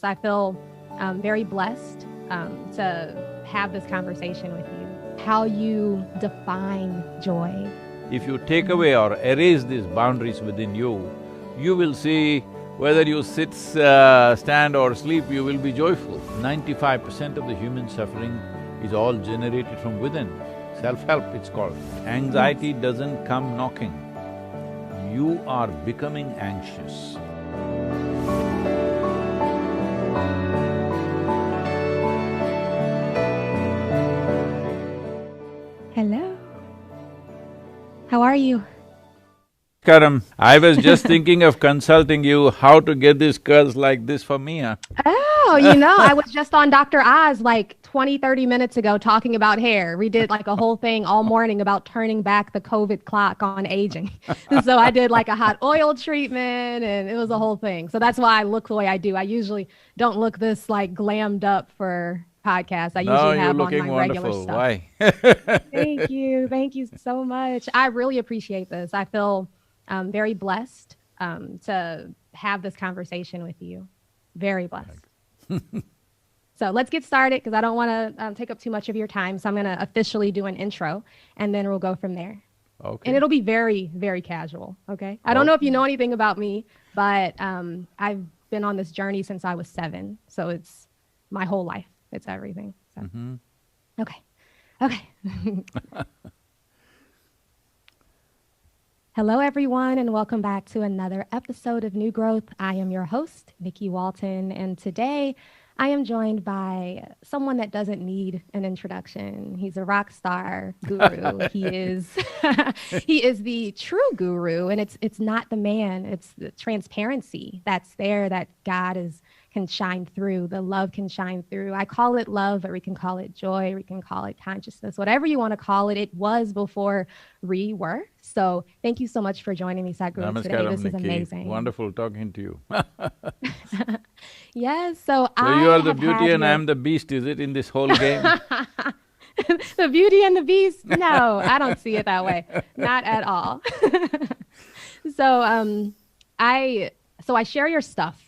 I feel very blessed to have this conversation with you. How you define joy. If you take away or erase these boundaries within you, you will see whether you sit, stand or sleep, you will be joyful. 95% of the human suffering is all generated from within. Self-help, it's called. Anxiety doesn't come knocking. You are becoming anxious. Hello. How are you? Karam, I was just thinking of consulting you how to get these curls like this for me, huh? Oh, I was just on Dr. Oz like 20, 30 minutes ago talking about hair. We did like a whole thing all morning about turning back the COVID clock on aging. So I did like a hot oil treatment and it was a whole thing. So that's why I look the way I do. I usually don't look this like glammed up for podcasts. I No, usually you're have on looking my regular wonderful. stuff. Why? Thank you. Thank you so much. I really appreciate this. I feel very blessed to have this conversation with you. Very blessed. So let's get started because I don't want to take up too much of your time. So I'm going to officially do an intro and then we'll go from there. Okay. And it'll be very, very casual. Okay. I don't know if you know anything about me, but I've been on this journey since I was 7. So it's my whole life. It's everything. So. Okay. Okay. Hello, everyone, and welcome back to another episode of New Growth. I am your host, Nikki Walton, and today I am joined by someone that doesn't need an introduction. He's a rock star guru. He is he is the true guru, and it's not the man, it's the transparency that's there that can shine through, the love can shine through. I call it love, but we can call it joy, we can call it consciousness, whatever you want to call it. It was before we were. So thank you so much for joining me, Sadhguru, today. Namaskaram, This is Nikki. Amazing. Wonderful talking to you. Yes, So you are the beauty and I am the beast, is it, in this whole game? The beauty and the beast? No, I don't see it that way. Not at all. So I share your stuff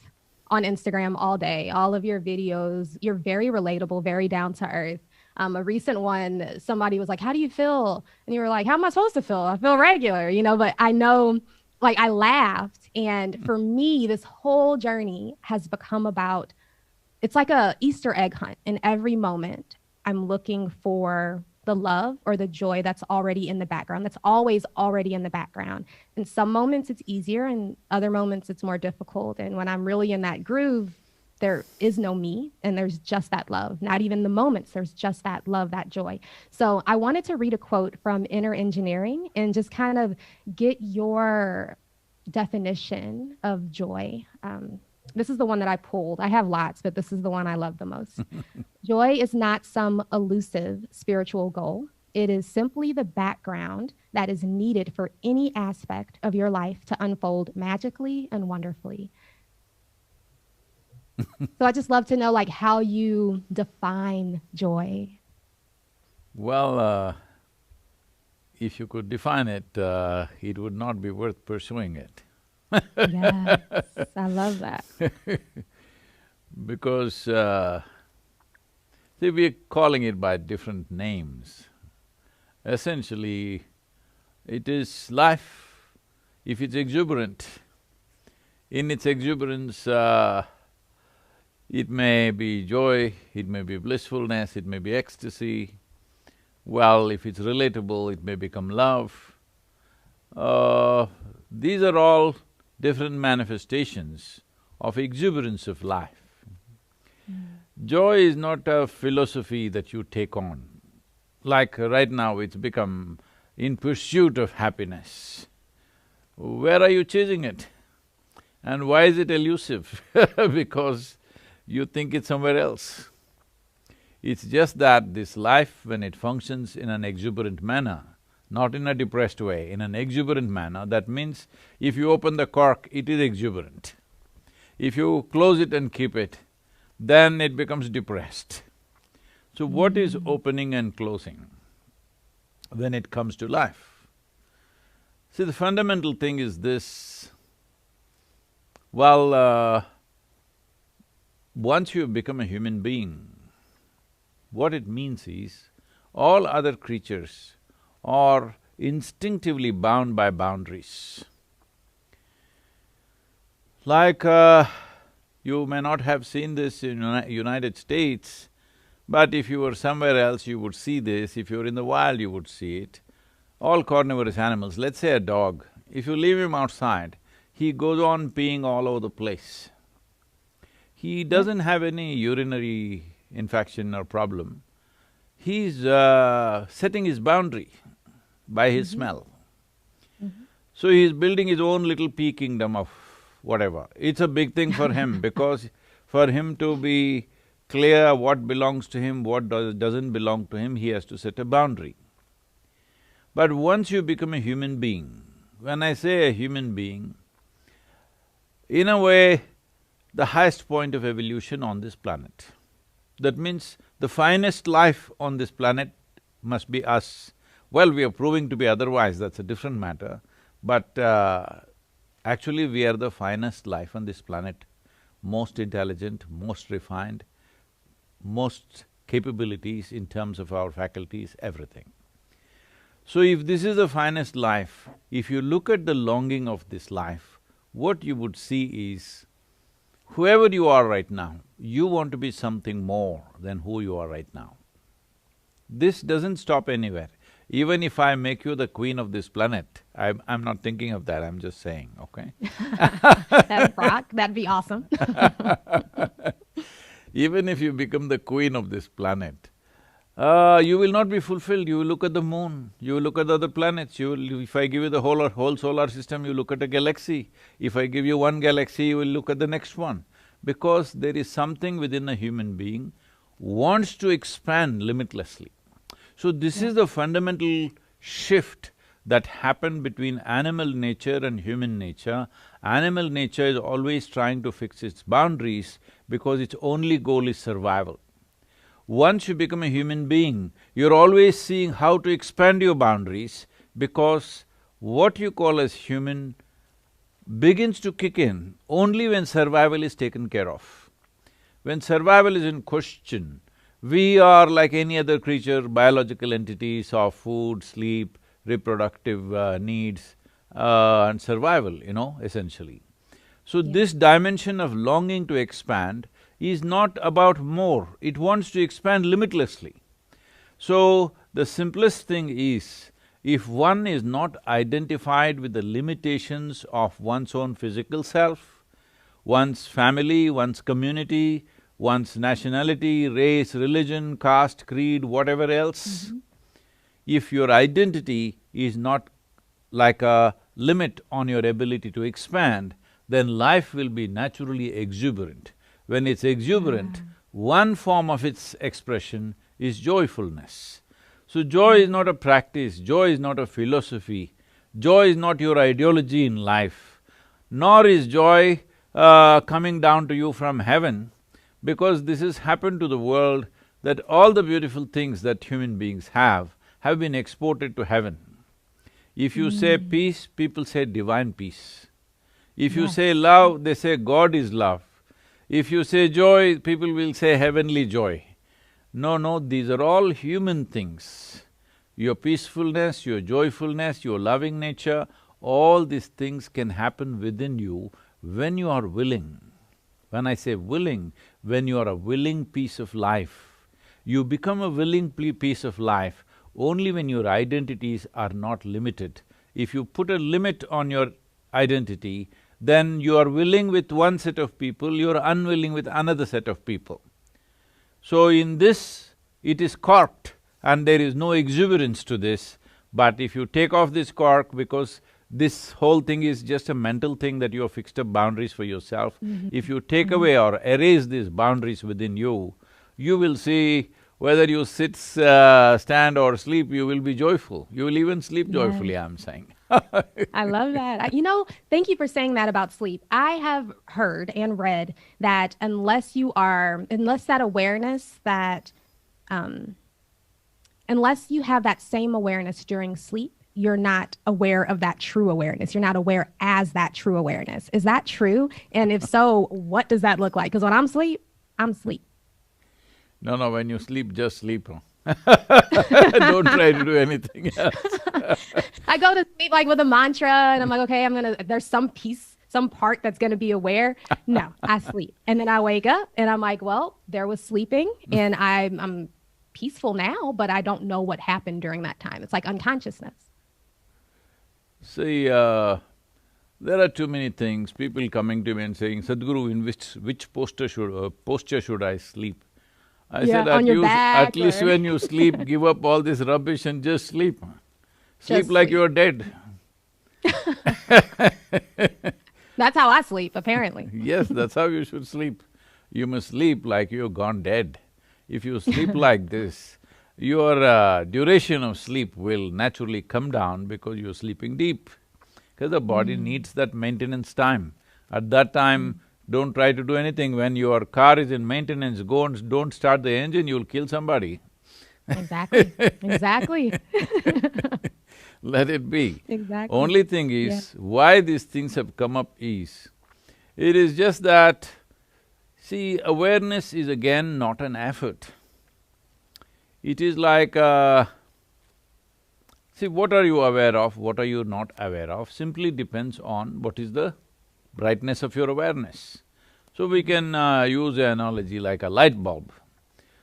on Instagram all day, all of your videos. You're very relatable, very down to earth. A recent one, somebody was like, how do you feel? And you were like, how am I supposed to feel? I feel regular, but I know, like, I laughed. And for me, this whole journey has become about, it's like a Easter egg hunt. In every moment, I'm looking for the love or the joy that's already in the background, that's always already in the background. In some moments it's easier and other moments it's more difficult. And when I'm really in that groove, there is no me and there's just that love. Not even the moments, there's just that love, that joy. So I wanted to read a quote from Inner Engineering and just kind of get your definition of joy. This is the one that I pulled. I have lots, but this is the one I love the most. Joy is not some elusive spiritual goal. It is simply the background that is needed for any aspect of your life to unfold magically and wonderfully. So I just love to know, like, how you define joy. Well, if you could define it, it would not be worth pursuing it. Yes, I love that. Because, see, we're calling it by different names. Essentially, it is life. If it's exuberant, in its exuberance, it may be joy, it may be blissfulness, it may be ecstasy. Well, if it's relatable, it may become love. These are all different manifestations of exuberance of life. Joy is not a philosophy that you take on. Like right now, it's become in pursuit of happiness. Where are you chasing it? And why is it elusive? Because you think it's somewhere else. It's just that this life, when it functions in an exuberant manner, not in a depressed way, in an exuberant manner, that means if you open the cork, it is exuberant. If you close it and keep it, then it becomes depressed. So what is opening and closing when it comes to life? See, the fundamental thing is this, well, once you become a human being, what it means is, all other creatures are instinctively bound by boundaries. Like, you may not have seen this in United States, but if you were somewhere else, you would see this. If you were in the wild, you would see it. All carnivorous animals, let's say a dog, if you leave him outside, he goes on peeing all over the place. He doesn't have any urinary infection or problem. He's setting his boundary by his smell. So he's building his own little pea kingdom of whatever. It's a big thing for him because for him to be clear what belongs to him, what doesn't belong to him, he has to set a boundary. But once you become a human being, when I say a human being, in a way, the highest point of evolution on this planet. That means the finest life on this planet must be us. Well, we are proving to be otherwise, that's a different matter, but actually we are the finest life on this planet, most intelligent, most refined, most capabilities in terms of our faculties, everything. So if this is the finest life, if you look at the longing of this life, what you would see is, whoever you are right now, you want to be something more than who you are right now. This doesn't stop anywhere. Even if I make you the queen of this planet, I'm not thinking of that, I'm just saying, okay? That'd rock, that'd be awesome. Even if you become the queen of this planet, you will not be fulfilled. You will look at the moon, you will look at the other planets, if I give you the whole solar system, you look at a galaxy. If I give you one galaxy, you will look at the next one. Because there is something within a human being wants to expand limitlessly. So this is the fundamental shift that happened between animal nature and human nature. Animal nature is always trying to fix its boundaries because its only goal is survival. Once you become a human being, you're always seeing how to expand your boundaries because what you call as human begins to kick in only when survival is taken care of. When survival is in question, we are like any other creature, biological entities of food, sleep, reproductive needs and survival, essentially. So this dimension of longing to expand is not about more, it wants to expand limitlessly. So the simplest thing is, if one is not identified with the limitations of one's own physical self, one's family, one's community, one's nationality, race, religion, caste, creed, whatever else, if your identity is not like a limit on your ability to expand, then life will be naturally exuberant. When it's exuberant, one form of its expression is joyfulness. So joy is not a practice, joy is not a philosophy, joy is not your ideology in life, nor is joy coming down to you from heaven, because this has happened to the world that all the beautiful things that human beings have been exported to heaven. If you say peace, people say divine peace. If you say love, they say God is love. If you say joy, people will say heavenly joy. No, these are all human things. Your peacefulness, your joyfulness, your loving nature, all these things can happen within you when you are willing. When I say willing, when you are a willing piece of life. You become a willing piece of life only when your identities are not limited. If you put a limit on your identity, then you are willing with one set of people, you are unwilling with another set of people. So in this, it is corked and there is no exuberance to this, but if you take off this cork, because this whole thing is just a mental thing that you have fixed up boundaries for yourself, if you take away or erase these boundaries within you, you will see whether you sit, stand or sleep, you will be joyful. You will even sleep joyfully, I'm saying. I love that. Thank you for saying that about sleep. I have heard and read that unless that awareness that, unless you have that same awareness during sleep, you're not aware of that true awareness. You're not aware as that true awareness. Is that true? And if so, what does that look like? Because when I'm asleep, I'm asleep. No, no, when you sleep, just sleep. Don't try to do anything else. I go to sleep like with a mantra and I'm like, okay, there's some piece, some part that's gonna be aware. No, I sleep. And then I wake up and I'm like, well, there was sleeping and I'm peaceful now, but I don't know what happened during that time. It's like unconsciousness. See, there are too many things, people coming to me and saying, Sadhguru, in which posture should I sleep? I said, on your back at least when you sleep, give up all this rubbish and just sleep. Sleep like you're dead. That's how I sleep, apparently. Yes, that's how you should sleep. You must sleep like you've gone dead. If you sleep like this, your duration of sleep will naturally come down because you're sleeping deep. Because the body needs that maintenance time. At that time, don't try to do anything. When your car is in maintenance, go and don't start the engine, you'll kill somebody. Exactly, exactly. Let it be. Exactly. Only thing is, why these things have come up is, it is just that, see, awareness is again not an effort. It is like, see, what are you aware of, what are you not aware of, simply depends on what is the brightness of your awareness. So we can use an analogy like a light bulb.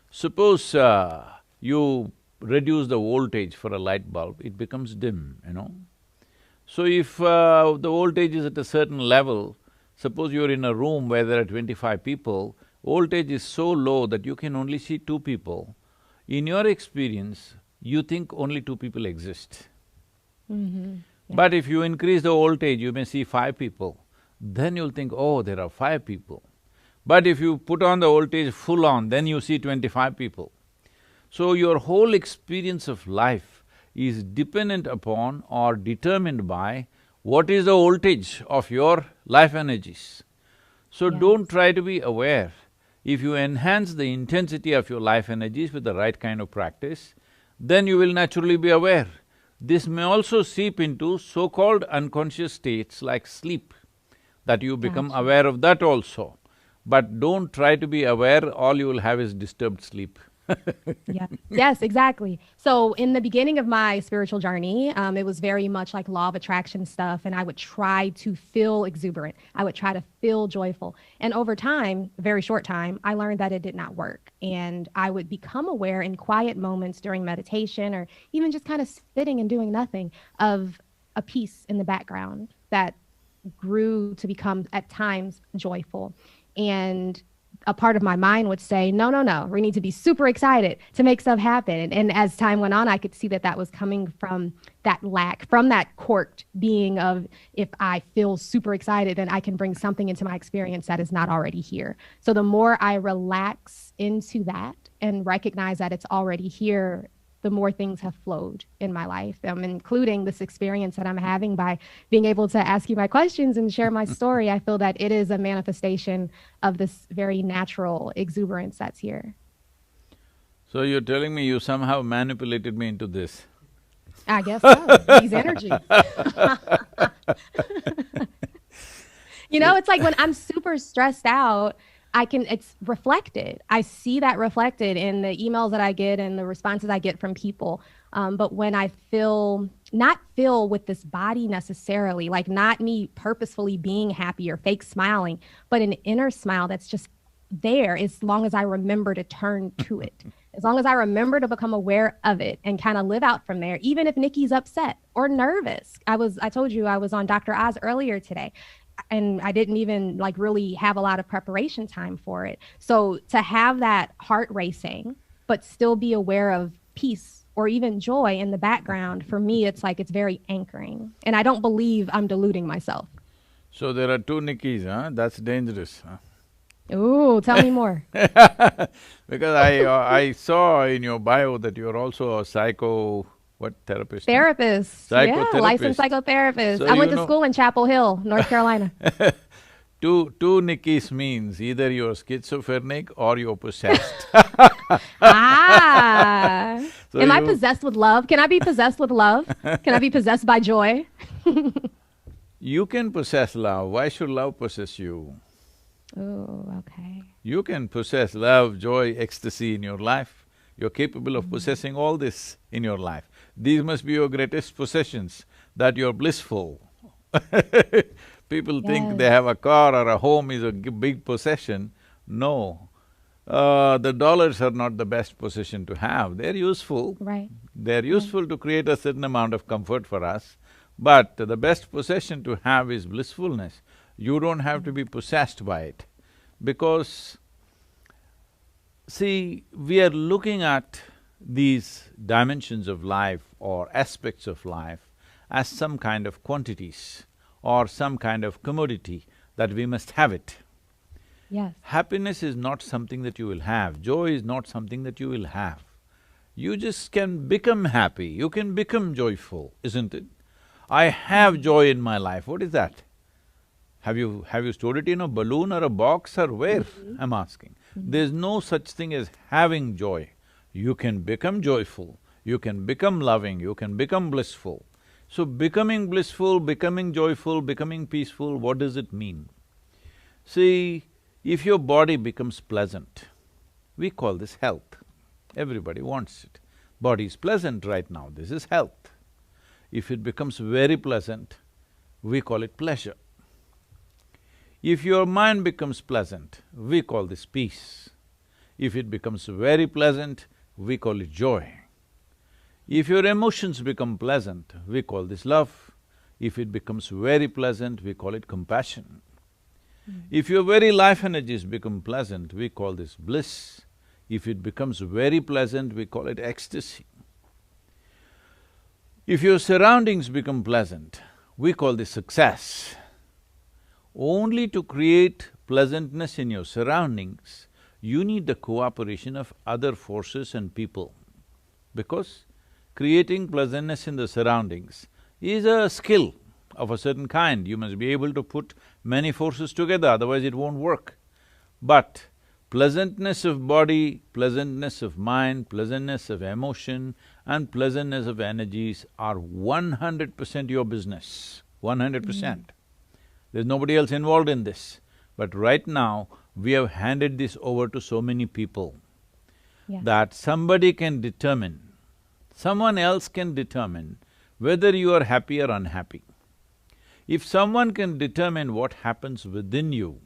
Suppose you reduce the voltage for a light bulb, it becomes dim, you know. So if the voltage is at a certain level, suppose you're in a room where there are 25 people, voltage is so low that you can only see 2 people. In your experience, you think only 2 people exist. But if you increase the voltage, you may see 5 people. Then you'll think, oh, there are 5 people. But if you put on the voltage full on, then you see 25 people. So your whole experience of life is dependent upon or determined by what is the voltage of your life energies. So don't try to be aware. If you enhance the intensity of your life energies with the right kind of practice, then you will naturally be aware. This may also seep into so-called unconscious states like sleep, that you become aware of that also. But don't try to be aware, all you will have is disturbed sleep. Yeah. Yes, exactly. So in the beginning of my spiritual journey, it was very much like law of attraction stuff, and I would try to feel exuberant. I would try to feel joyful. And over time, very short time, I learned that it did not work. And I would become aware in quiet moments during meditation or even just kind of sitting and doing nothing of a peace in the background that grew to become at times joyful. And a part of my mind would say, no, no, no, we need to be super excited to make stuff happen. And as time went on, I could see that that was coming from that lack, from that corked being of, if I feel super excited, then I can bring something into my experience that is not already here. So the more I relax into that and recognize that it's already here, the more things have flowed in my life, including this experience that I'm having by being able to ask you my questions and share my story. I feel that it is a manifestation of this very natural exuberance that's here. So you're telling me you somehow manipulated me into this? I guess so, these energies. You know, it's like when I'm super stressed out, it's reflected. I see that reflected in the emails that I get and the responses I get from people. But when I not feel with this body necessarily, like not me purposefully being happy or fake smiling, but an inner smile that's just there as long as I remember to turn to it. As long as I remember to become aware of it and kind of live out from there, even if Nikki's upset or nervous. I told you I was on Dr. Oz earlier today. And I didn't even like really have a lot of preparation time for it. So to have that heart racing, but still be aware of peace or even joy in the background, for me, it's like it's very anchoring. And I don't believe I'm deluding myself. So there are 2 Nikkis, huh? That's dangerous, huh? Ooh, tell me more. Because I saw in your bio that you're also a therapist? Therapist. Yeah, licensed psychotherapist. So I went to school in Chapel Hill, North Carolina. Two Nikkis means either you're schizophrenic or you're possessed. Ah! So am I possessed with love? Can I be possessed with love? Can I be possessed by joy? You can possess love. Why should love possess you? Oh, okay. You can possess love, joy, ecstasy in your life. You're capable of possessing all this in your life. These must be your greatest possessions, that you're blissful. People think they Yes. have a car or a home is a big possession. No. The dollars are not the best possession to have. They're useful. Right. They're Right. useful to create a certain amount of comfort for us, but the best possession to have is blissfulness. You don't have to be possessed by it, because see, we are looking at these dimensions of life or aspects of life as some kind of quantities or some kind of commodity that we must have it. Yes. Happiness is not something that you will have, joy is not something that you will have. You just can become happy, you can become joyful, isn't it? I have joy in my life, what is that? Have you stored it in a balloon or a box or where? I'm asking. There's no such thing as having joy. You can become joyful, you can become loving, you can become blissful. So becoming blissful, becoming joyful, becoming peaceful, what does it mean? See, if your body becomes pleasant, we call this health. Everybody wants it. Body is pleasant right now, this is health. If it becomes very pleasant, we call it pleasure. If your mind becomes pleasant, we call this peace. If it becomes very pleasant, we call it joy. If your emotions become pleasant, we call this love. If it becomes very pleasant, we call it compassion. If your very life energies become pleasant, we call this bliss. If it becomes very pleasant, we call it ecstasy. If your surroundings become pleasant, we call this success. Only to create pleasantness in your surroundings, you need the cooperation of other forces and people. Because creating pleasantness in the surroundings is a skill of a certain kind. You must be able to put many forces together, otherwise it won't work. But pleasantness of body, pleasantness of mind, pleasantness of emotion and pleasantness of energies are 100% your business, 100%. There's nobody else involved in this. But right now, we have handed this over to so many people that somebody can determine, someone else can determine whether you are happy or unhappy. If someone can determine what happens within you,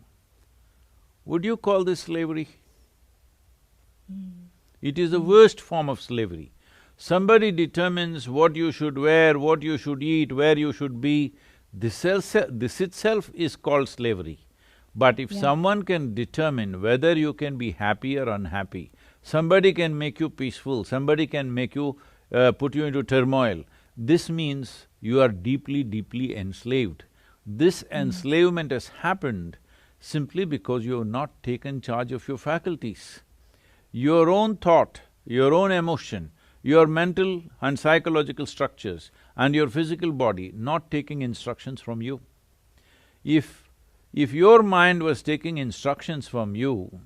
would you call this slavery? It is the worst form of slavery. Somebody determines what you should wear, what you should eat, where you should be, this itself is called slavery. But if someone can determine whether you can be happy or unhappy, somebody can make you peaceful, somebody can make you… put you into turmoil, this means you are deeply, deeply enslaved. This enslavement has happened simply because you have not taken charge of your faculties. Your own thought, your own emotion, your mental and psychological structures and your physical body not taking instructions from you. If your mind was taking instructions from you,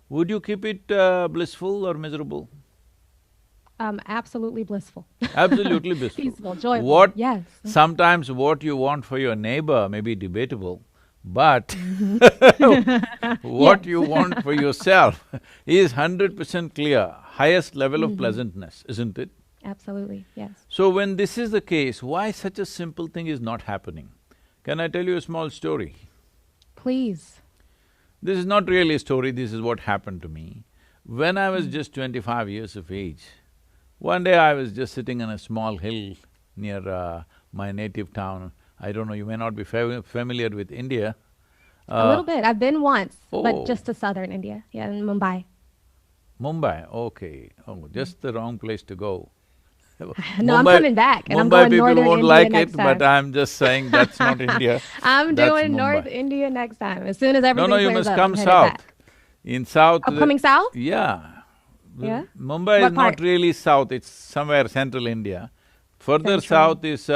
would you keep it blissful or miserable? Absolutely blissful. Absolutely blissful. Peaceful, joyful, yes. Sometimes what you want for your neighbor may be debatable, but what you want for yourself is 100% clear, highest level of pleasantness, isn't it? Absolutely, yes. So when this is the case, why such a simple thing is not happening? Can I tell you a small story? Please. This is not really a story, this is what happened to me. When I was just 25 years of age, one day I was just sitting on a small hill near my native town. I don't know, you may not be familiar with India. A little bit. I've been once, Oh. but just to southern India, in Mumbai. Mumbai, okay. Oh, just the wrong place to go. No, I'm coming back, and I'm Mumbai going people northern won't India like next it, time. but I'm just saying that's not India. I'm That's doing Mumbai. North India next time. As soon as everything No, you clears must up, come I'm headed south. back. In south… I'm coming south? Yeah. Yeah? Mumbai What is part? not really south, it's somewhere central India. Further Central. south is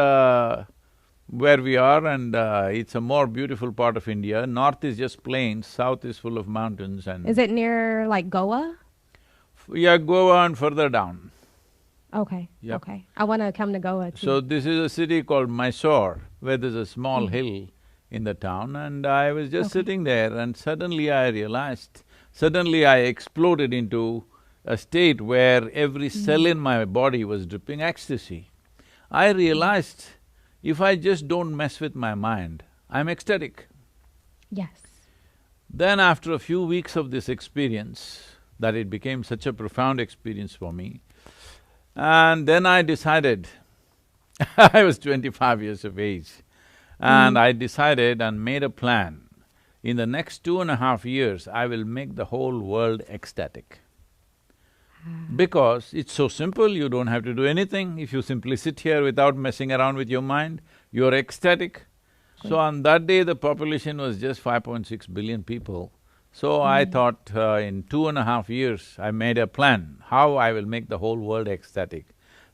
where we are, and it's a more beautiful part of India. North is just plains, south is full of mountains and… Is it near like Goa? Yeah, Goa and further down. Okay, Yep. okay. I want to come to Goa too. So this is a city called Mysore, where there's a small hill in the town, and I was just sitting there, and suddenly I realized, suddenly I exploded into a state where every cell in my body was dripping ecstasy. I realized if I just don't mess with my mind, I'm ecstatic. Yes. Then after a few weeks of this experience, that it became such a profound experience for me, and then I decided, I was 25 years of age, and I decided and made a plan. In the next 2.5 years, I will make the whole world ecstatic. Because it's so simple, you don't have to do anything. If you simply sit here without messing around with your mind, you're ecstatic. So on that day, the population was just 5.6 billion people. So I thought in 2.5 years, I made a plan, how I will make the whole world ecstatic.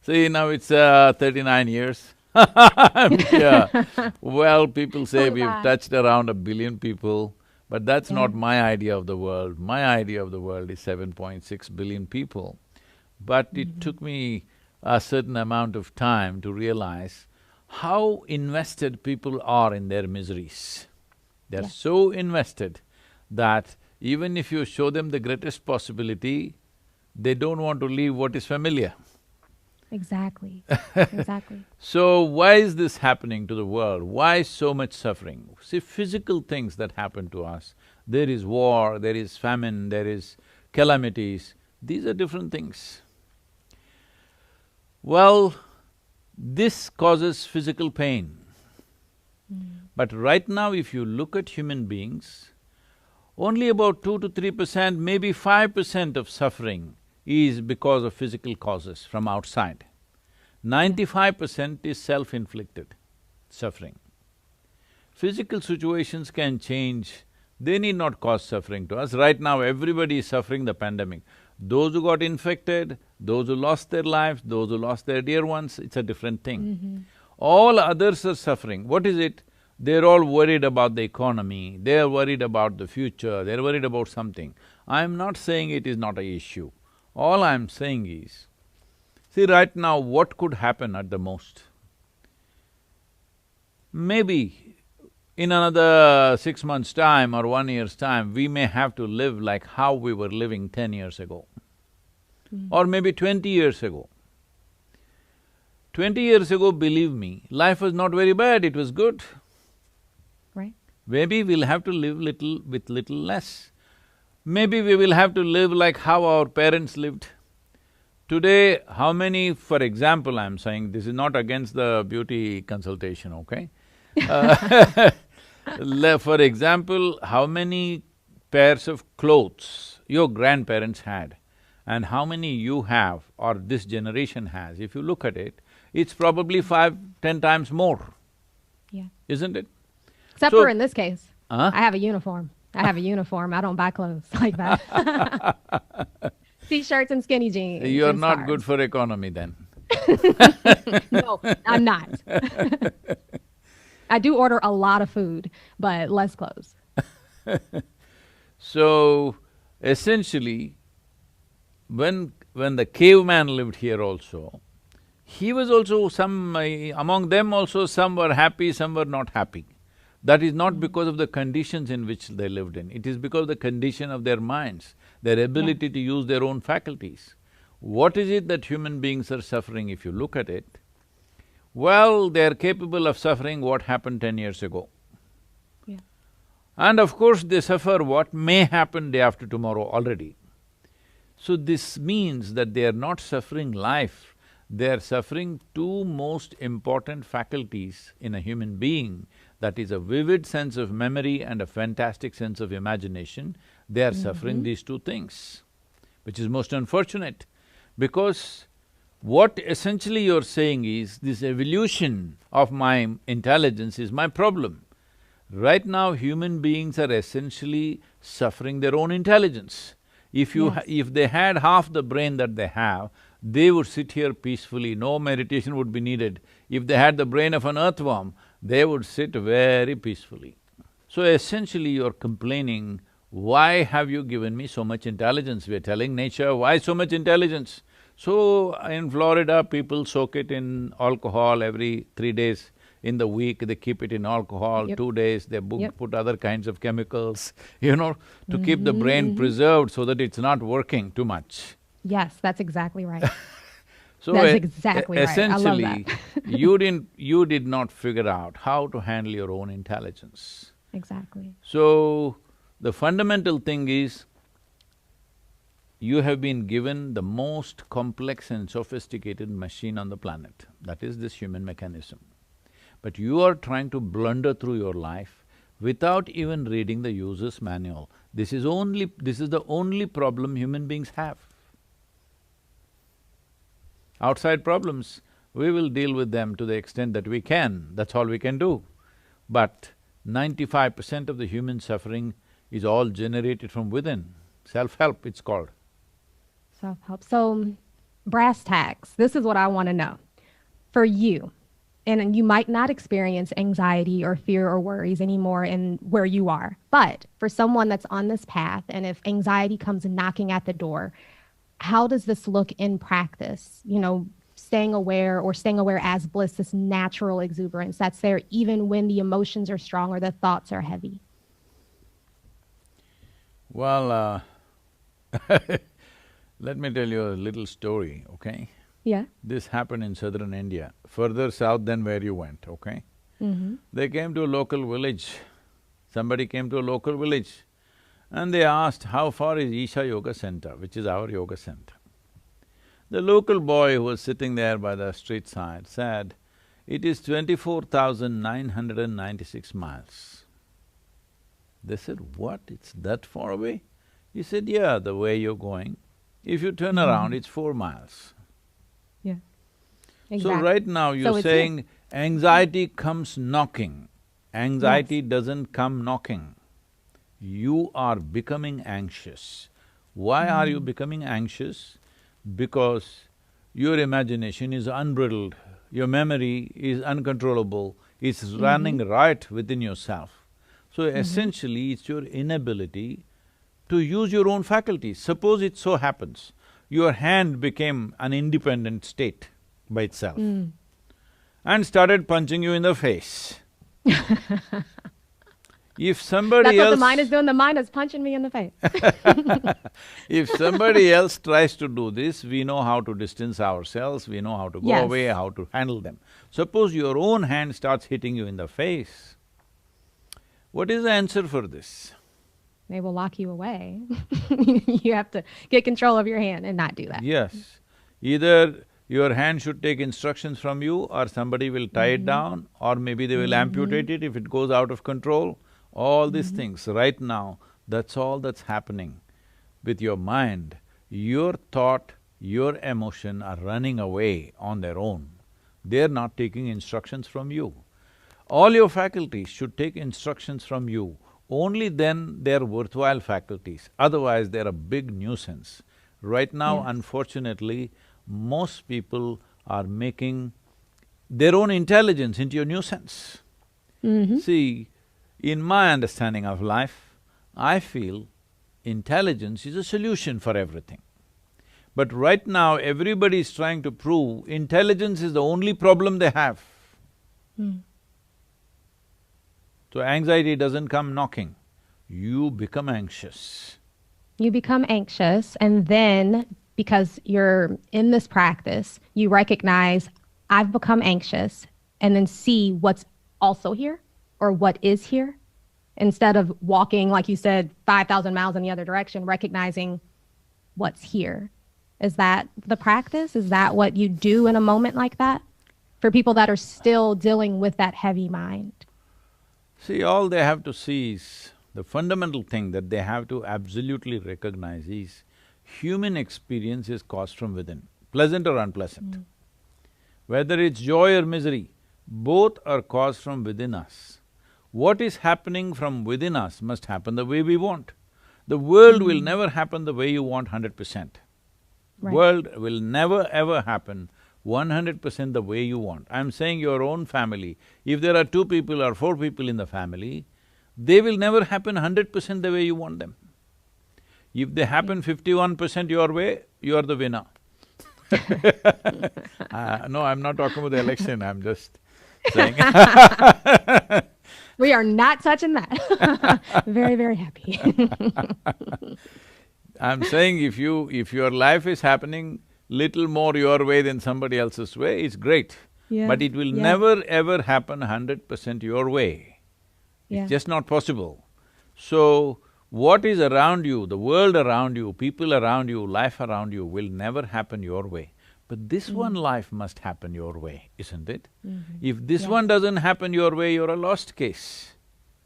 See, now it's 39 years. Yeah. Well, people say we've touched around 1 billion people, but that's not my idea of the world. My idea of the world is 7.6 billion people. But it took me a certain amount of time to realize how invested people are in their miseries. They're so invested that even if you show them the greatest possibility, they don't want to leave what is familiar. Exactly, exactly. So why is this happening to the world? Why so much suffering? See, physical things that happen to us, there is war, there is famine, there is calamities, these are different things. Well, this causes physical pain. But right now if you look at human beings, only about 2 to 3%, maybe 5% of suffering is because of physical causes from outside. 95% is self-inflicted suffering. Physical situations can change, they need not cause suffering to us. Right now everybody is suffering the pandemic. Those who got infected, those who lost their lives, those who lost their dear ones, it's a different thing. All others are suffering. What is it? They're all worried about the economy, they're worried about the future, they're worried about something. I'm not saying it is not an issue. All I'm saying is, see right now what could happen at the most? Maybe in another 6 months' time or 1 year's time, we may have to live like how we were living 10 years ago. Or maybe 20 years ago. 20 years ago, believe me, life was not very bad, it was good. Right. Maybe we'll have to live little with little less. Maybe we will have to live like how our parents lived. Today, how many… for example, I'm saying, this is not against the beauty consultation, okay? For example, how many pairs of clothes your grandparents had and how many you have or this generation has, if you look at it, it's probably 5, 10 times more, isn't it? Except So- for in this case, I have a uniform. I have a uniform, I don't buy clothes like that. T-shirts and skinny jeans. You're and not scarves. good for economy then. No, I'm not. I do order a lot of food, but less clothes. So, essentially, when the caveman lived here also, he was also among them also some were happy, some were not happy. That is not because of the conditions in which they lived in, it is because of the condition of their minds, their ability to use their own faculties. What is it that human beings are suffering if you look at it? Well, they're capable of suffering what happened 10 years ago. And of course, they suffer what may happen day after tomorrow already. So this means that they are not suffering life, they are suffering two most important faculties in a human being, that is a vivid sense of memory and a fantastic sense of imagination. They are suffering these two things, which is most unfortunate, because what essentially you're saying is, this evolution of my intelligence is my problem. Right now, human beings are essentially suffering their own intelligence. If they had half the brain that they have, they would sit here peacefully, no meditation would be needed. If they had the brain of an earthworm, they would sit very peacefully. So essentially you're complaining, why have you given me so much intelligence? We're telling nature, why so much intelligence? So in Florida, people soak it in alcohol every 3 days. in the week, they keep it in alcohol, Yep. 2 days, they Yep. put other kinds of chemicals, to keep the brain preserved so that it's not working too much. Yes, that's exactly right. So That's exactly right. I love essentially, that. you did not figure out how to handle your own intelligence. Exactly. So, the fundamental thing is, you have been given the most complex and sophisticated machine on the planet, that is this human mechanism. But you are trying to blunder through your life without even reading the user's manual. This is the only problem human beings have. Outside problems, we will deal with them to the extent that we can, that's all we can do. But 95% of the human suffering is all generated from within. Self-help, it's called. Self-help. So, brass tacks, this is what I want to know. For you, and you might not experience anxiety or fear or worries anymore in where you are, but for someone that's on this path, and if anxiety comes knocking at the door, how does this look in practice? Staying aware as bliss, this natural exuberance that's there even when the emotions are strong or the thoughts are heavy. Well, let me tell you a little story, okay? Yeah. This happened in southern India, further south than where you went, okay? They came to a local village. Somebody came to a local village and they asked, how far is Isha Yoga Center, which is our yoga center? The local boy who was sitting there by the street side said, it is 24,996 miles. They said, what, it's that far away? He said, yeah, the way you're going. If you turn around, it's 4 miles. Yeah. Exactly. So right now you're saying anxiety comes knocking. Anxiety doesn't come knocking. You are becoming anxious. Why are you becoming anxious? Because your imagination is unbridled, your memory is uncontrollable, it's running right within yourself. So essentially, it's your inability to use your own faculties. Suppose it so happens, your hand became an independent state by itself and started punching you in the face. If somebody That's what the mind is doing, the mind is punching me in the face. If somebody else tries to do this, we know how to distance ourselves, we know how to go away, how to handle them. Suppose your own hand starts hitting you in the face, what is the answer for this? They will lock you away. You have to get control of your hand and not do that. Yes. Either your hand should take instructions from you, or somebody will tie it down, or maybe they will amputate it if it goes out of control. All these things, right now, that's all that's happening with your mind. Your thought, your emotion are running away on their own. They're not taking instructions from you. All your faculties should take instructions from you. Only then they're worthwhile faculties, otherwise they're a big nuisance. Right now, unfortunately, most people are making their own intelligence into a nuisance. See, in my understanding of life, I feel intelligence is a solution for everything. But right now, everybody is trying to prove intelligence is the only problem they have. So anxiety doesn't come knocking, you become anxious. You become anxious, and then because you're in this practice, you recognize, I've become anxious, and then see what's also here or what is here, instead of walking, like you said, 5,000 miles in the other direction, recognizing what's here. Is that the practice? Is that what you do in a moment like that for people that are still dealing with that heavy mind? See, all they have to see is, the fundamental thing that they have to absolutely recognize is, human experience is caused from within, pleasant or unpleasant. Whether it's joy or misery, both are caused from within us. What is happening from within us must happen the way we want. The world will never happen the way you want 100%. World will never ever happen 100% the way you want. I'm saying your own family, if there are 2 people or 4 people in the family, they will never happen 100% the way you want them. If they happen 51% your way, you are the winner. No, I'm not talking about the election, I'm just saying We are not touching that. Very, very happy. I'm saying if your life is happening little more your way than somebody else's way, it's great. Yeah. But it will Yeah. never ever happen 100% your way. Yeah. It's just not possible. So, what is around you, the world around you, people around you, life around you will never happen your way. But this one life must happen your way, isn't it? If this Yes. one doesn't happen your way, you're a lost case.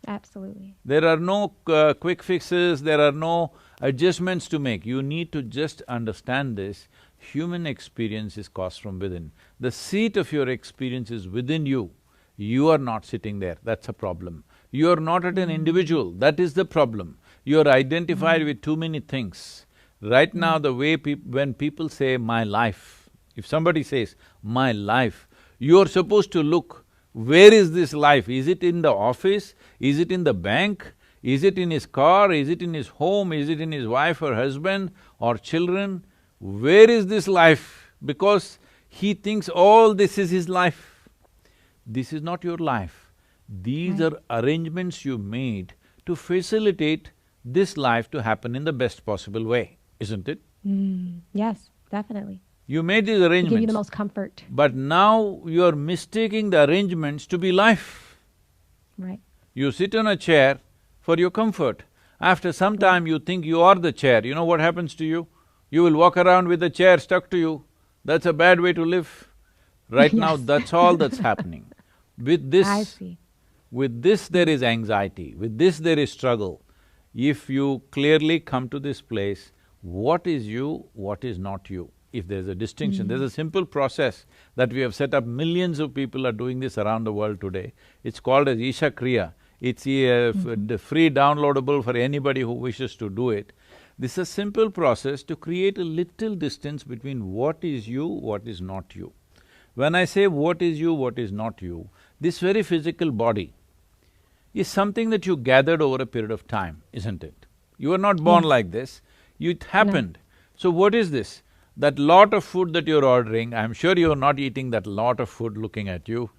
Absolutely. There are no quick fixes, there are no adjustments to make. You need to just understand this. Human experience is caused from within. The seat of your experience is within you. You are not sitting there, that's a problem. You are not at an individual, that is the problem. You are identified with too many things. Right now, the way when people say, my life, if somebody says, my life, you're supposed to look, where is this life? Is it in the office? Is it in the bank? Is it in his car? Is it in his home? Is it in his wife or husband or children? Where is this life? Because he thinks all this is his life. This is not your life. These are arrangements you made to facilitate this life to happen in the best possible way, isn't it? Yes, definitely. You made these To give you arrangements, the most comfort. but now you're mistaking the arrangements to be life. Right. You sit on a chair for your comfort. After some time you think you are the chair, you know what happens to you? You will walk around with the chair stuck to you. That's a bad way to live. Right now, Yes. that's all that's happening. With I see. this there is anxiety, with this there is struggle. If you clearly come to this place, what is you, what is not you? If there's a distinction, there's a simple process that we have set up, millions of people are doing this around the world today. It's called as Isha Kriya. It's free downloadable for anybody who wishes to do it. This is a simple process to create a little distance between what is you, what is not you. When I say what is you, what is not you, this very physical body is something that you gathered over a period of time, isn't it? You were not born like this, it happened. So what is this? That lot of food that you're ordering, I'm sure you're not eating that lot of food looking at you.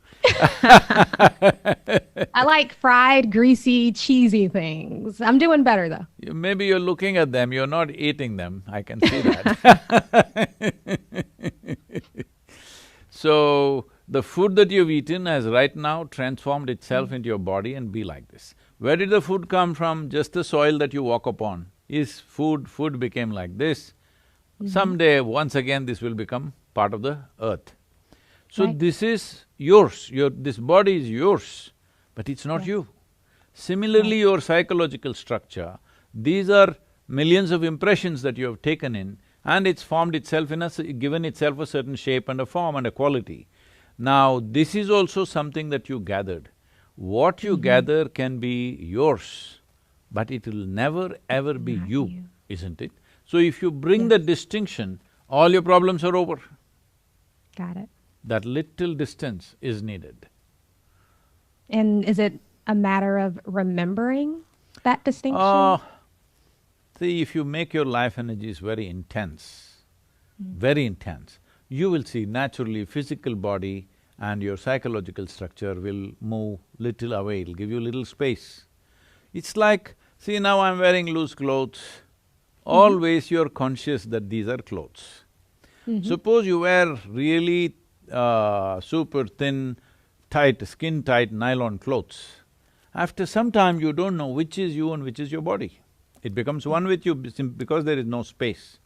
I like fried, greasy, cheesy things. I'm doing better though. Maybe you're looking at them, you're not eating them, I can see that. So, the food that you've eaten has right now transformed itself into your body and be like this. Where did the food come from? Just the soil that you walk upon is food, food became like this. Someday, once again, this will become part of the earth. So this is yours, this body is yours, but it's not you. Similarly, your psychological structure, these are millions of impressions that you have taken in, and it's formed itself given itself a certain shape and a form and a quality. Now, this is also something that you gathered. What you gather can be yours, but it will never ever be you, isn't it? So if you bring the distinction, all your problems are over. Got it. That little distance is needed. And is it a matter of remembering that distinction? See, if you make your life energies very intense, you will see naturally physical body and your psychological structure will move little away, it'll give you little space. It's like, see now I'm wearing loose clothes, always you're conscious that these are clothes. Suppose you wear really super thin, tight, skin-tight nylon clothes. After some time, you don't know which is you and which is your body. It becomes one with you because there is no space.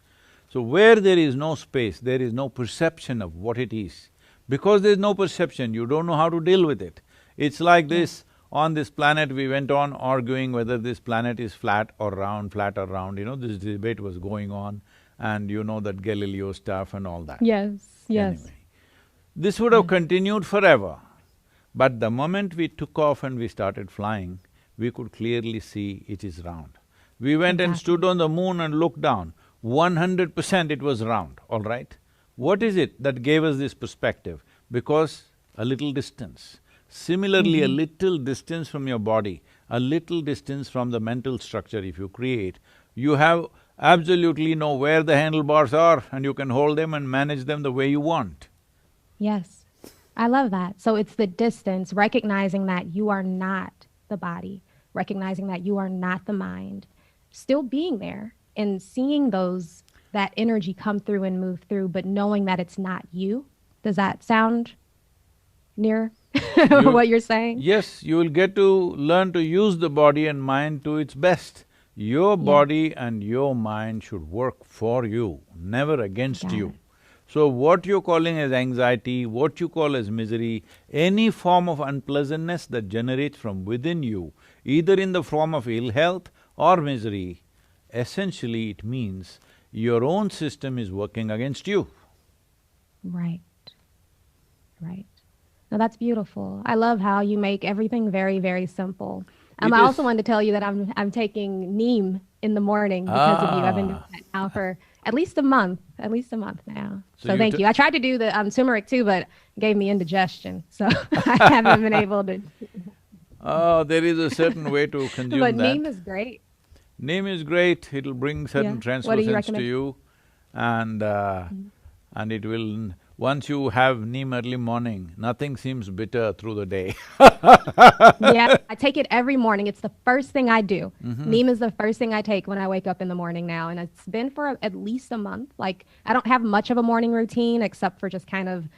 So where there is no space, there is no perception of what it is. Because there is no perception, you don't know how to deal with it. It's like this, on this planet we went on arguing whether this planet is flat or round, this debate was going on, and you know that Galileo stuff and all that. Yes, yes. Anyway, this would have continued forever, but the moment we took off and we started flying, we could clearly see it is round. We went and stood on the moon and looked down, 100% it was round, all right? What is it that gave us this perspective? Because a little distance. Similarly, a little distance from your body, a little distance from the mental structure if you create, you have absolutely know where the handlebars are and you can hold them and manage them the way you want. Yes. I love that. So it's the distance, recognizing that you are not the body, recognizing that you are not the mind, still being there and seeing that energy come through and move through, but knowing that it's not you. Does that sound near You, what you're saying? yes, you will get to learn to use the body and mind to its best. Your Yeah, body and your mind should work for you, never against got you. it. So what you're calling as anxiety, what you call as misery, any form of unpleasantness that generates from within you, either in the form of ill health or misery, essentially it means your own system is working against you. Right, right. No, that's beautiful. I love how you make everything very, very simple. It I also is… wanted to tell you that I'm taking neem in the morning because of you. I've been doing Ah, that now for at least a month now. so So you thank t… you. I tried to do the turmeric too, but it gave me indigestion, so I haven't been able to. Oh, there is a certain way to consume But that. neem is great. Neem is great, it'll bring certain Yeah. What do you translucence to recommend? you and Mhm. and it will… Once you have neem early morning, nothing seems bitter through the day. Yeah, I take it every morning. It's the first thing I do. Mhm. Neem is the first thing I take when I wake up in the morning now, and it's been for at least a month. Like I don't have much of a morning routine except for just kind of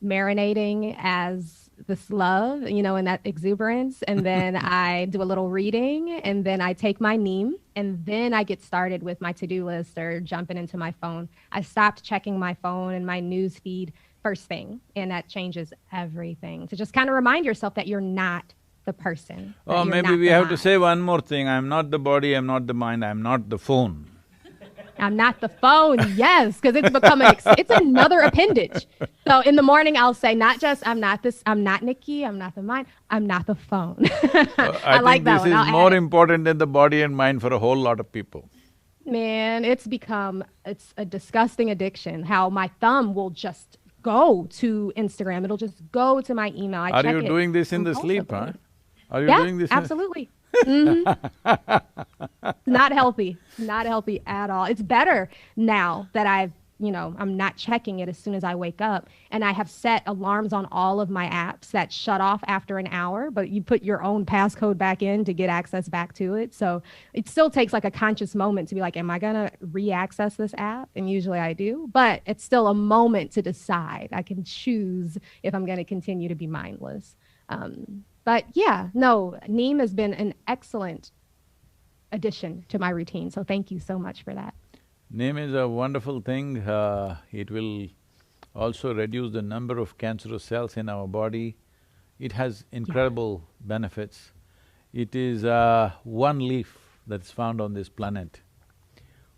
marinating as this love, and that exuberance. And then I do a little reading, and then I take my neem, and then I get started with my to-do list or jumping into my phone. I stopped checking my phone and my news feed first thing, and that changes everything. To just kind of remind yourself that you're not the person, that Or you're maybe not we the have to say mind. one more thing, I'm not the body, I'm not the mind, I'm not the phone. I'm not the phone. Yes, because it's become it's another appendage. So in the morning, I'll say not just I'm not Nikki, I'm not the mind, I'm not the phone. I I like think that this one. is I'll add more it. important than the body and mind for a whole lot of people. Man, it's a disgusting addiction. How my thumb will just go to Instagram. It'll just go to my email. I Are check you it doing this in the sleep, huh? compulsively. Are you Yeah, doing this in… absolutely. Not healthy, not healthy at all. It's better now that I'm not checking it as soon as I wake up. And I have set alarms on all of my apps that shut off after an hour, but you put your own passcode back in to get access back to it. So it still takes like a conscious moment to be like, am I going to re-access this app? And usually I do, but it's still a moment to decide. I can choose if I'm going to continue to be mindless. But yeah, no, Neem has been an excellent addition to my routine. So thank you so much for that. Name is a wonderful thing, it will also reduce the number of cancerous cells in our body. It has Yeah. incredible benefits. It is one leaf that's found on this planet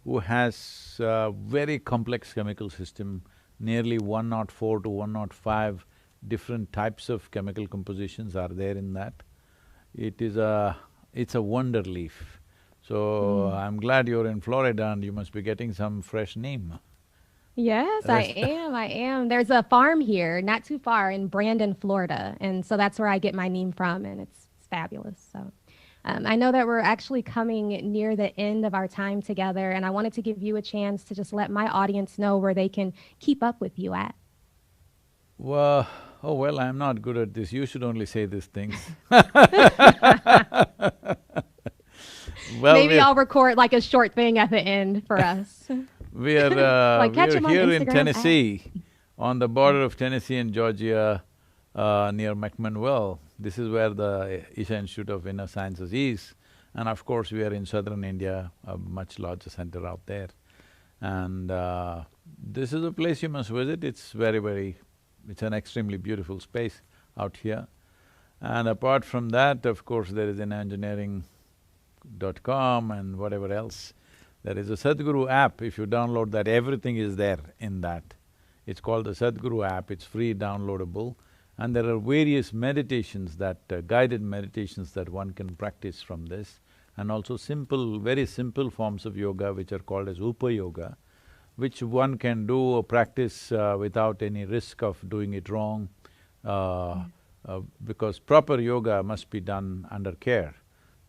who has a very complex chemical system, nearly 104 to 105 different types of chemical compositions are there in that. It's a wonder leaf. So, Mm. I'm glad you're in Florida and you must be getting some fresh neem. Yes, I Rest… am. I am. There's a farm here, not too far in Brandon, Florida. And so that's where I get my neem from, and it's fabulous. So I know that we're actually coming near the end of our time together, and I wanted to give you a chance to just let my audience know where they can keep up with you at. Well, oh well, I'm not good at this, you should only say these things. Well, Maybe I'll record like a short thing at the end for us. Like catch we're him on here in Instagram at. Tennessee, on the border of Tennessee and Georgia, near McMinnville. This is where the Isha Institute of Inner Sciences is. And of course, we are in southern India, a much larger center out there. And this is a place you must visit, it's it's an extremely beautiful space out here. And apart from that, of course, there is an engineering.com and whatever else. There is a Sadhguru app, if you download that, everything is there in that. It's called the Sadhguru app, it's free, downloadable. And there are various meditations guided meditations that one can practice from this. And also very simple forms of yoga which are called as Upa Yoga, which one can do or practice without any risk of doing it wrong, because proper yoga must be done under care.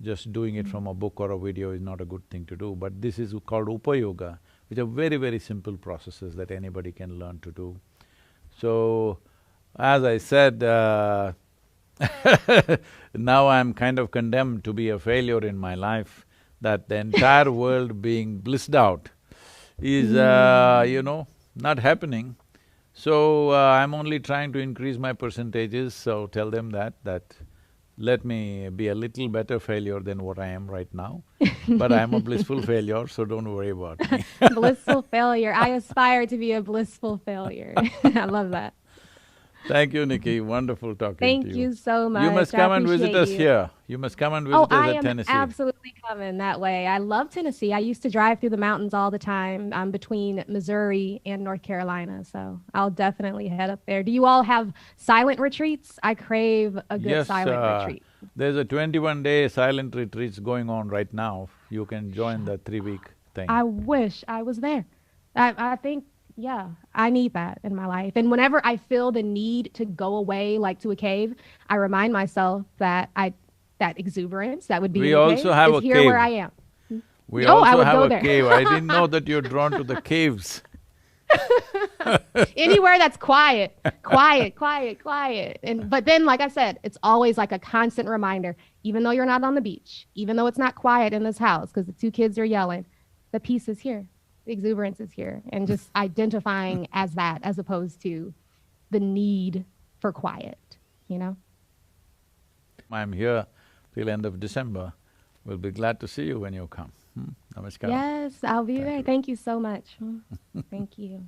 Just doing it from a book or a video is not a good thing to do, but this is called Upa Yoga, which are very, very simple processes that anybody can learn to do. So, As I said, now I'm kind of condemned to be a failure in my life, that the entire world being blissed out is, not happening. So, I'm only trying to increase my percentages, so tell them that let me be a little better failure than what I am right now. But I'm a blissful failure, so don't worry about me. Blissful failure. I aspire to be a blissful failure. I love that. Thank you, Nikki. Wonderful talking to Thank you. you so much. You must I come and visit appreciate us you. here. You must come and Oh, visit us I at am Tennessee. absolutely coming that way. I love Tennessee. I used to drive through the mountains all the time. I'm between Missouri and North Carolina, so I'll definitely head up there. Do you all have silent retreats? I crave a good Yes, silent retreat. there's a 21-day silent retreats going on right now. You can join the 3-week thing. I wish I was there. I think, yeah, I need that in my life. And whenever I feel the need to go away, like to a cave, I remind myself that that exuberance that would be We in the also cave have is a here where cave. I am. We Oh, I also would have go a there. cave. I didn't know that you're drawn to the caves. Anywhere that's quiet, quiet, quiet, quiet. And but then, like I said, it's always like a constant reminder, even though you're not on the beach, even though it's not quiet in this house because the two kids are yelling, the peace is here, the exuberance is here, and just identifying as that as opposed to the need for quiet, you know? I'm here till end of December. We'll be glad to see you when you come. Namaskar. Yes, I'll be Thank there. you. Thank you so much. Thank you.